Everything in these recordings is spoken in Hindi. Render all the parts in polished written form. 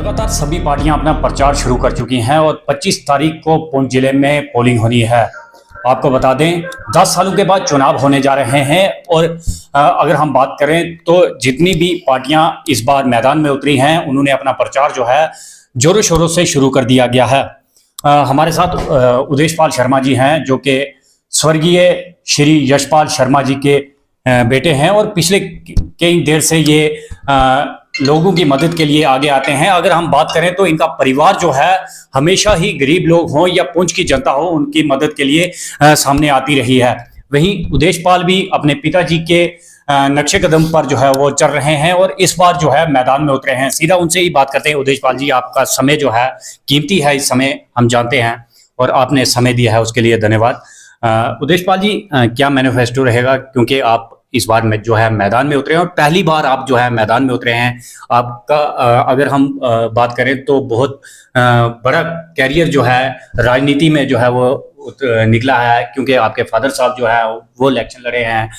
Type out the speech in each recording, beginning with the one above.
लगातार सभी पार्टियां अपना प्रचार शुरू कर चुकी हैं और 25 तारीख को पुंछ जिले में पोलिंग होनी है। आपको बता दें 10 सालों के बाद चुनाव होने जा रहे हैं और अगर हम बात करें तो जितनी भी पार्टियां इस बार मैदान में उतरी हैं उन्होंने अपना प्रचार जो है जोरों शोरों से शुरू कर दिया गया है। हमारे साथ उदेश पाल शर्मा जी हैं जो कि स्वर्गीय श्री यशपाल शर्मा जी के बेटे हैं और पिछले कई देर से ये लोगों की मदद के लिए आगे आते हैं। अगर हम बात करें तो इनका परिवार जो है हमेशा ही गरीब लोग हों या पुंछ की जनता हो उनकी मदद के लिए सामने आती रही है। वहीं उदेश पाल भी अपने पिताजी के नक्शे कदम पर जो है वो चल रहे हैं और इस बार जो है मैदान में उतरे हैं। सीधा उनसे ही बात करते हैं। उदेश पाल जी, आपका समय जो है कीमती है, इस समय हम जानते हैं और आपने समय दिया है उसके लिए धन्यवाद। उदेश पाल जी, क्या मैनिफेस्टो रहेगा, क्योंकि आप इस बार में जो है मैदान में उतरे हैं और पहली बार आप जो है मैदान में उतरे हैं। आपका अगर हम बात करें तो बहुत बड़ा कैरियर जो है राजनीति में जो है वो निकला है, क्योंकि आपके फादर साहब जो है वो इलेक्शन लड़े हैं,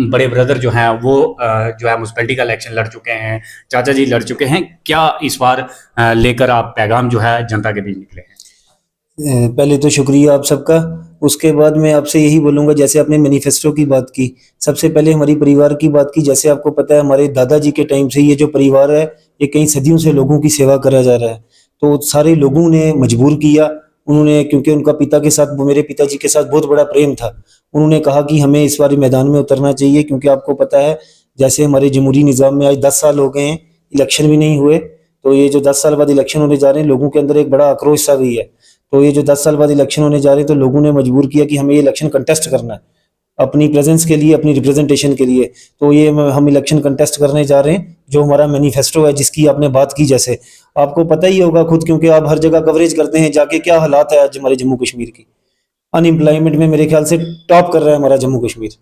बड़े ब्रदर जो हैं वो जो है म्युनिसिपैलिटी का इलेक्शन लड़ चुके हैं, चाचा जी लड़ चुके हैं। क्या इस बार लेकर आप पैगाम जो है जनता के बीच निकले हैं? पहले तो शुक्रिया आप सबका। उसके बाद मैं आपसे यही बोलूंगा, जैसे आपने मैनिफेस्टो की बात की, सबसे पहले हमारी परिवार की बात की। जैसे आपको पता है हमारे दादाजी के टाइम से ये जो परिवार है ये कई सदियों से लोगों की सेवा करा जा रहा है। तो सारे लोगों ने मजबूर किया, उन्होंने, क्योंकि उनका पिता के साथ, मेरे पिताजी के साथ बहुत बड़ा प्रेम था, उन्होंने कहा कि हमें इस बार मैदान में उतरना चाहिए। क्योंकि आपको पता है जैसे हमारे जमहूरी निज़ाम में आज 10 साल हो गए हैं, इलेक्शन भी नहीं हुए। तो ये जो 10 साल बाद इलेक्शन होने जा रहे हैं, लोगों के अंदर एक बड़ा आक्रोश सा भी है। तो ये जो 10 साल बाद इलेक्शन होने जा रहे हैं तो लोगों ने मजबूर किया कि हमें ये इलेक्शन कंटेस्ट करना है अपनी प्रेजेंस के लिए, अपनी रिप्रेजेंटेशन के लिए। तो ये हम इलेक्शन कंटेस्ट करने जा रहे हैं, जो हमारा मैनिफेस्टो है जिसकी आपने बात की। जैसे आपको पता ही होगा खुद, क्योंकि आप हर जगह कवरेज करते हैं जाके, क्या हालात है आज हमारे जम्मू कश्मीर की। अनएम्प्लॉयमेंट में मेरे ख्याल से टॉप कर रहा है हमारा जम्मू कश्मीर।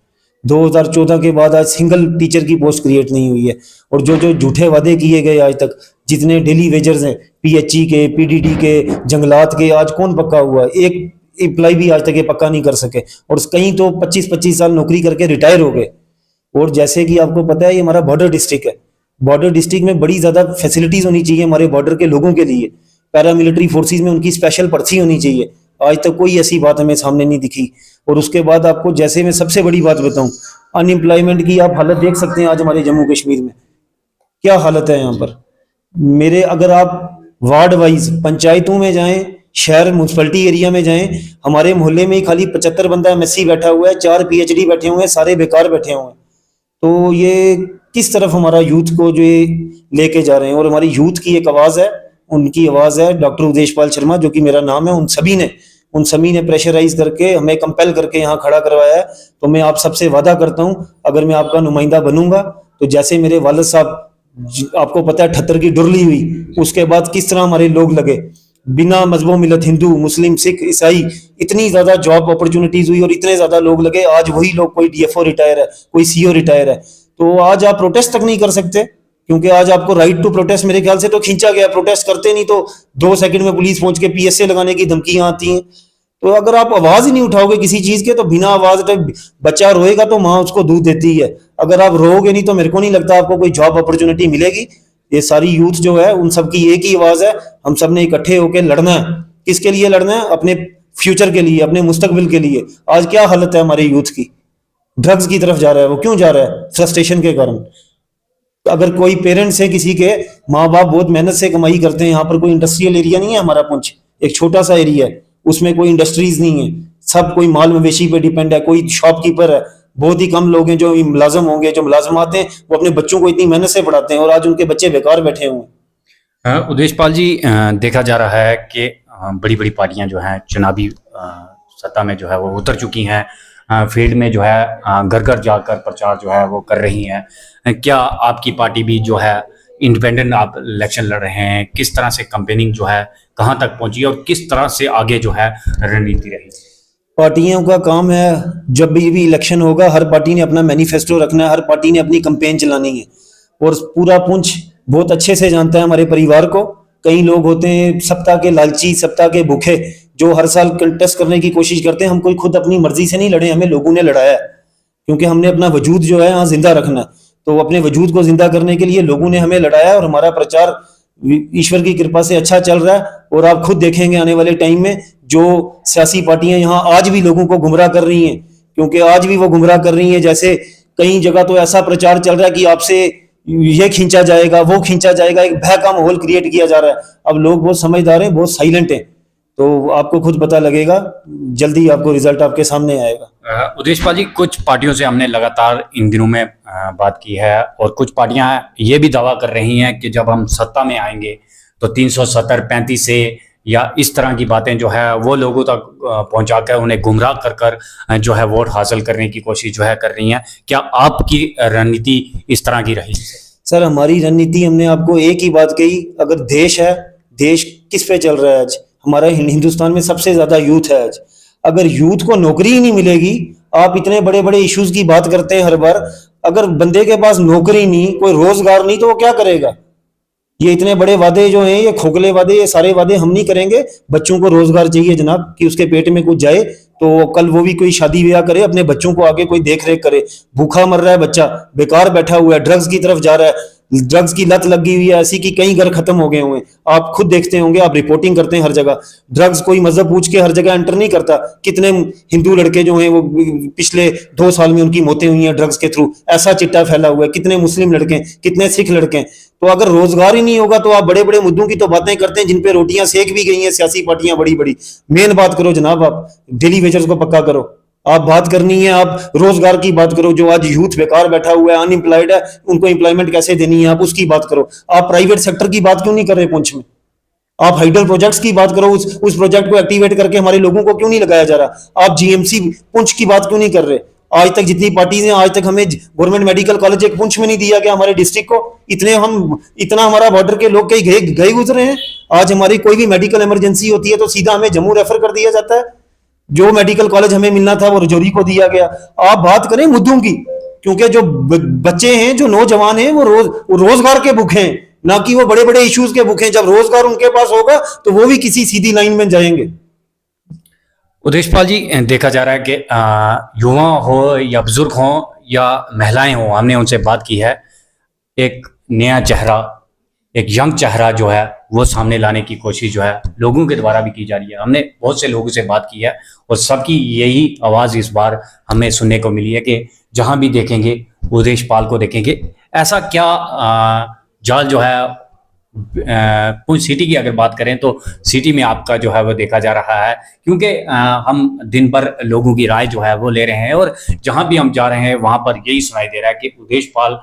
2014 के बाद आज सिंगल टीचर की पोस्ट क्रिएट नहीं हुई है। और जो जो झूठे वादे किए गए आज तक, जितने डेली वेजर्स हैं पीएचई के, पीडीडी के, जंगलात के, आज कौन पक्का हुआ? एक एम्प्लॉय भी आज तक ये पक्का नहीं कर सके और कहीं तो 25-25 साल नौकरी करके रिटायर हो गए। और जैसे कि आपको पता है ये हमारा बॉर्डर डिस्ट्रिक्ट है, बॉर्डर डिस्ट्रिक्ट में बड़ी ज्यादा फैसिलिटीज होनी चाहिए हमारे बॉर्डर के लोगों के लिए। पैरामिलिट्री फोर्सेज में उनकी स्पेशल पर्ची होनी चाहिए, आज तक कोई ऐसी बात हमें सामने नहीं दिखी। और उसके बाद आपको, जैसे मैं सबसे बड़ी बात बताऊं, अनएम्प्लॉयमेंट की आप हालत देख सकते हैं आज हमारे जम्मू कश्मीर में क्या हालत है यहाँ पर। अगर आप वार्ड वाइज पंचायतों में जाएं, शहर म्युनिसिपैलिटी एरिया में जाएं, हमारे मोहल्ले में ही खाली 75 बंदा एमएससी बैठा हुआ है, 4 पीएचडी बैठे हुए हैं, सारे बेकार बैठे हुए हैं। तो ये किस तरफ हमारा यूथ को जो ये लेके जा रहे हैं। और हमारी यूथ की एक आवाज है, उनकी आवाज है डॉक्टर उदेश पाल शर्मा, जो कि मेरा नाम है। उन सभी ने प्रेशराइज करके हमें कंपेल करके यहाँ खड़ा करवाया है। तो मैं आप सबसे वादा करता हूँ, अगर मैं आपका नुमाइंदा बनूंगा तो जैसे मेरे वालिद साहब, आपको पता है 78 की डुरली हुई, उसके बाद किस तरह हमारे लोग लगे, बिना मजहबों मिलत, हिंदू मुस्लिम सिख ईसाई, इतनी ज्यादा जॉब अपॉर्चुनिटीज हुई और इतने ज्यादा लोग लगे। आज वही लोग, कोई डीएफओ रिटायर है, कोई सीओ रिटायर है। तो आज आप प्रोटेस्ट तक नहीं कर सकते, क्योंकि आज आपको राइट टू प्रोटेस्ट मेरे ख्याल से तो खींचा गया। प्रोटेस्ट करते नहीं तो 2 सेकंड में पुलिस पहुंच के पीएसए लगाने की धमकियां आती हैं। तो अगर आप आवाज ही नहीं उठाओगे किसी चीज के, तो बिना आवाज तो बच्चा रोएगा तो माँ उसको दूध देती है। अगर आप रोओगे नहीं तो मेरे को नहीं लगता आपको कोई जॉब अपॉर्चुनिटी मिलेगी। ये सारी यूथ जो है उन सबकी एक ही आवाज है, हम सब ने इकट्ठे होकर लड़ना है। किसके लिए लड़ना है? अपने फ्यूचर के लिए, अपने मुस्तकबिल के लिए। आज क्या हालत है हमारे यूथ की, ड्रग्स की तरफ जा रहा है। वो क्यों जा रहा है? फ्रस्ट्रेशन के कारण। अगर कोई पेरेंट्स है, किसी के माँ बाप बहुत मेहनत से कमाई करते हैं, यहाँ पर कोई इंडस्ट्रियल एरिया नहीं है हमारा पुंछ, एक छोटा सा एरिया है, उसमें कोई इंडस्ट्रीज नहीं है, सब कोई माल मवेशी पे डिपेंड है, कोई शॉपकीपर है, बहुत ही कम लोग हैं जो मुलाजिम होंगे, जो मुलाजिम आते हैं वो अपने बच्चों को इतनी मेहनत से पढ़ाते हैं और आज उनके बच्चे बेकार बैठे हुए हैं। उदेश पाल जी, देखा जा रहा है कि बड़ी बड़ी पार्टियां जो हैं चुनावी सत्ता में जो है वो उतर चुकी हैं, फील्ड में जो है घर घर जाकर प्रचार जो है वो कर रही हैं। क्या आपकी पार्टी भी जो है इंडिपेंडेंट आप इलेक्शन लड़ रहे हैं? किस तरह से कैंपेनिंग जो है कहां तक पहुंची और किस तरह से आगे जो है रणनीति रही? पार्टियों का काम है, जब भी इलेक्शन होगा हर पार्टी ने अपना मैनिफेस्टो रखना है, हर पार्टी ने अपनी कैंपेन चलानी है। और पूरा पुंछ बहुत अच्छे से जानता है हमारे परिवार को। कई लोग होते हैं सत्ता के लालची, सत्ता के भूखे, जो हर साल कंटेस्ट करने की कोशिश करते हैं। हम कोई खुद अपनी मर्जी से नहीं लड़े, हमें लोगों ने लड़ाया है, क्योंकि हमने अपना वजूद जो है यहाँ जिंदा रखना है। तो अपने वजूद को जिंदा करने के लिए लोगों ने हमें लड़ाया और हमारा प्रचार ईश्वर की कृपा से अच्छा चल रहा है। और आप खुद देखेंगे आने वाले टाइम में जो सियासी पार्टियां यहाँ आज भी लोगों को गुमराह कर रही हैं, क्योंकि आज भी वो गुमराह कर रही हैं। जैसे कई जगह तो ऐसा प्रचार चल रहा है कि आपसे ये खींचा जाएगा, वो खींचा जाएगा, एक भय का माहौल क्रिएट किया जा रहा है। अब लोग बहुत समझदार हैं, बहुत साइलेंट हैं, तो आपको खुद पता लगेगा, जल्दी आपको रिजल्ट आपके सामने आएगा। उदेश पाल जी, कुछ पार्टियों से हमने लगातार इन दिनों में बात की है और कुछ पार्टियां ये भी दावा कर रही हैं कि जब हम सत्ता में आएंगे तो 370 35 से या इस तरह की बातें जो है वो लोगों तक पहुंचाकर उन्हें गुमराह कर कर जो है वोट हासिल करने की कोशिश जो है कर रही हैं। क्या आपकी रणनीति इस तरह की रही? सर, हमारी रणनीति, हमने आपको एक ही बात कही, अगर देश है, देश किस पे चल रहा है आज? हमारा हिंदुस्तान में सबसे ज्यादा यूथ है आज। अगर यूथ को नौकरी ही नहीं मिलेगी, आप इतने बड़े बड़े इश्यूज की बात करते हैं हर बार, अगर बंदे के पास नौकरी नहीं, कोई रोजगार नहीं, तो वो क्या करेगा? ये इतने बड़े वादे जो हैं, ये खोखले वादे, ये सारे वादे हम नहीं करेंगे। बच्चों को रोजगार चाहिए जनाब, कि उसके पेट में कुछ जाए, तो कल वो भी कोई शादी ब्याह करे, अपने बच्चों को आगे कोई देख रेख करे। भूखा मर रहा है बच्चा, बेकार बैठा हुआ है, ड्रग्स की तरफ जा रहा है, ड्रग्स की लत लगी हुई है ऐसी कि कई घर खत्म हो गए हुए हैं। आप खुद देखते होंगे, आप रिपोर्टिंग करते हैं हर जगह। ड्रग्स कोई मजहब पूछ के हर जगह एंटर नहीं करता। कितने हिंदू लड़के जो हैं वो पिछले 2 साल में उनकी मौतें हुई हैं ड्रग्स के थ्रू, ऐसा चिट्टा फैला हुआ है। कितने मुस्लिम लड़के, कितने सिख लड़के। तो अगर रोजगार ही नहीं होगा तो आप बड़े बड़े मुद्दों की तो बातें करते हैं, जिन पे रोटियां सेक भी गई हैं सियासी पार्टियां बड़ी बड़ी। मेन बात करो जनाब, आप डेली वेजर्स को पक्का करो। आप बात करनी है, आप रोजगार की बात करो। जो आज यूथ बेकार बैठा हुआ है, अनएम्प्लॉयड है, उनको एम्प्लॉयमेंट कैसे देनी है, आप उसकी बात करो। आप प्राइवेट सेक्टर की बात क्यों नहीं कर रहे पुंछ में? आप हाइडल प्रोजेक्ट्स की बात करो, उस प्रोजेक्ट को एक्टिवेट करके हमारे लोगों को क्यों नहीं लगाया जा रहा? आप जीएमसी पुंछ की बात क्यों नहीं कर रहे? आज तक जितनी पार्टीज हैं, आज तक हमें गवर्नमेंट मेडिकल कॉलेज एक पुंछ में नहीं दिया गया हमारे डिस्ट्रिक्ट को। इतना हमारा बॉर्डर के लोग कहीं गए गुजरे हैं। आज हमारी कोई भी मेडिकल इमरजेंसी होती है तो सीधा हमें जम्मू रेफर कर दिया जाता है। जो मेडिकल कॉलेज हमें मिलना था वो रजौरी को दिया गया। आप बात करें मुद्दों की, क्योंकि जो बच्चे हैं, जो नौजवान हैं, वो रोजगार के भूखे हैं, ना कि वो बड़े बड़े इश्यूज के भूखे हैं। जब रोजगार उनके पास होगा तो वो भी किसी सीधी लाइन में जाएंगे। उदेश पाल जी, देखा जा रहा है कि युवा हो या बुजुर्ग हो या महिलाएं हो, हमने उनसे बात की है, एक नया चेहरा, एक यंग चेहरा जो है वो सामने लाने की कोशिश जो है लोगों के द्वारा भी की जा रही है। हमने बहुत से लोगों से बात की है और सबकी यही आवाज़ इस बार हमें सुनने को मिली है कि जहां भी देखेंगे उदेश पाल को देखेंगे। ऐसा क्या जाल जो है पुंछ सिटी की अगर बात करें तो सिटी में आपका जो है वो देखा जा रहा है, क्योंकि हम दिन भर लोगों की राय जो है वो ले रहे हैं और जहां भी हम जा रहे हैं वहां पर यही सुनाई दे रहा है कि उदेश पाल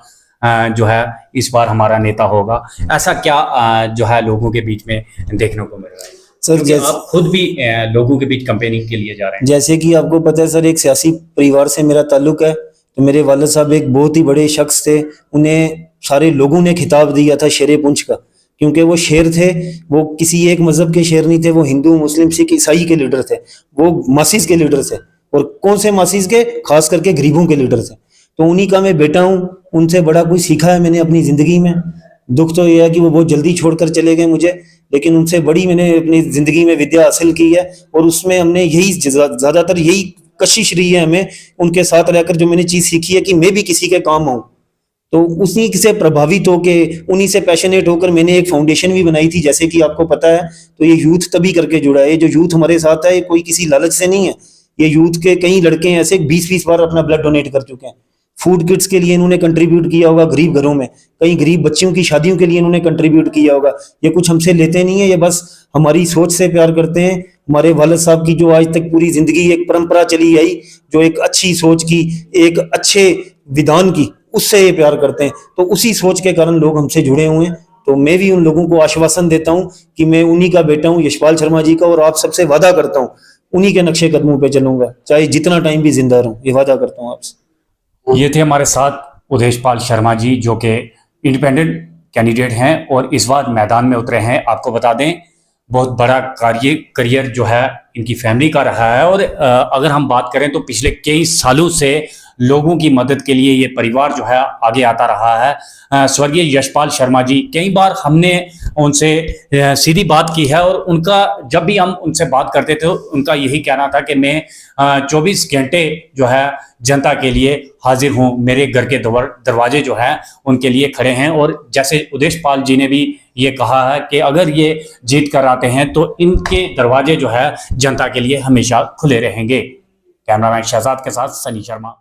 जो है इस बार हमारा नेता होगा। ऐसा क्या जो है लोगों के बीच में देखने को मिल रहा है? सर, जैसे आप खुद भी लोगों के बीच कैंपेनिंग के लिए जा रहे हैं। जैसे कि आपको पता है सर, एक सियासी परिवार से मेरा ताल्लुक है। तो मेरे वालिद साहब एक बहुत ही बड़े शख्स थे, उन्हें सारे लोगों ने खिताब दिया था शेरे पुंछ का, क्योंकि वो शेर थे। वो किसी एक मजहब के शेर नहीं थे, वो हिंदू, मुस्लिम, सिख, ईसाई के लीडर थे। वो मासीज के लीडर थे। और कौन से मासीज के? खास करके गरीबों के लीडर थे। तो उन्हीं का मैं बेटा हूँ, उनसे बड़ा कुछ सीखा है मैंने अपनी जिंदगी में। दुख तो यह है कि वो बहुत जल्दी छोड़कर चले गए मुझे, लेकिन उनसे बड़ी मैंने अपनी जिंदगी में विद्या हासिल की है। और उसमें हमने यही ज्यादातर यही कशिश रही है हमें, उनके साथ रहकर जो मैंने चीज सीखी है कि मैं भी किसी के काम आऊं। तो उसी से प्रभावित होके, उन्हीं से पैशनेट होकर मैंने एक फाउंडेशन भी बनाई थी, जैसे कि आपको पता है। तो ये यूथ तभी करके जुड़ा है। ये जो यूथ हमारे साथ है, ये कोई किसी लालच से नहीं है। ये यूथ के कई लड़के ऐसे 20-20 बार अपना ब्लड डोनेट कर चुके हैं। फूड किट्स के लिए इन्होंने कंट्रीब्यूट किया होगा गरीब घरों में, कई गरीब बच्चियों की शादियों के लिए इन्होंने कंट्रीब्यूट किया होगा। ये कुछ हमसे लेते नहीं है, ये बस हमारी सोच से प्यार करते हैं। हमारे वालिद साहब की जो आज तक पूरी जिंदगी एक परंपरा चली आई, जो एक अच्छी सोच की, एक अच्छे विधान की, उससे ये प्यार करते हैं। तो उसी सोच के कारण लोग हमसे जुड़े हुए हैं। तो मैं भी उन लोगों को आश्वासन देता हूं कि मैं उन्हीं का बेटा हूं, यशपाल शर्मा जी का, और आप सबसे वादा करता हूं उन्हीं के नक्शे कदमों पे चलूंगा, चाहे जितना टाइम भी जिंदा रहूं। ये वादा करता हूं आपसे। ये थे हमारे साथ उदेश पाल शर्मा जी, जो कि इंडिपेंडेंट कैंडिडेट हैं और इस बार मैदान में उतरे हैं। आपको बता दें, बहुत बड़ा करियर जो है इनकी फैमिली का रहा है। और अगर हम बात करें तो पिछले कई सालों से लोगों की मदद के लिए ये परिवार जो है आगे आता रहा है। स्वर्गीय यशपाल शर्मा जी, कई बार हमने उनसे सीधी बात की है और उनका जब भी हम उनसे बात करते थे उनका यही कहना था कि मैं 24 घंटे जो है जनता के लिए हाजिर हूँ, मेरे घर के दरवाजे जो है उनके लिए खड़े हैं। और जैसे उदेश पाल जी ने भी ये कहा है कि अगर ये जीत कर आते हैं तो इनके दरवाजे जो है जनता के लिए हमेशा खुले रहेंगे। कैमरामैन शहजाद के साथ सनी शर्मा।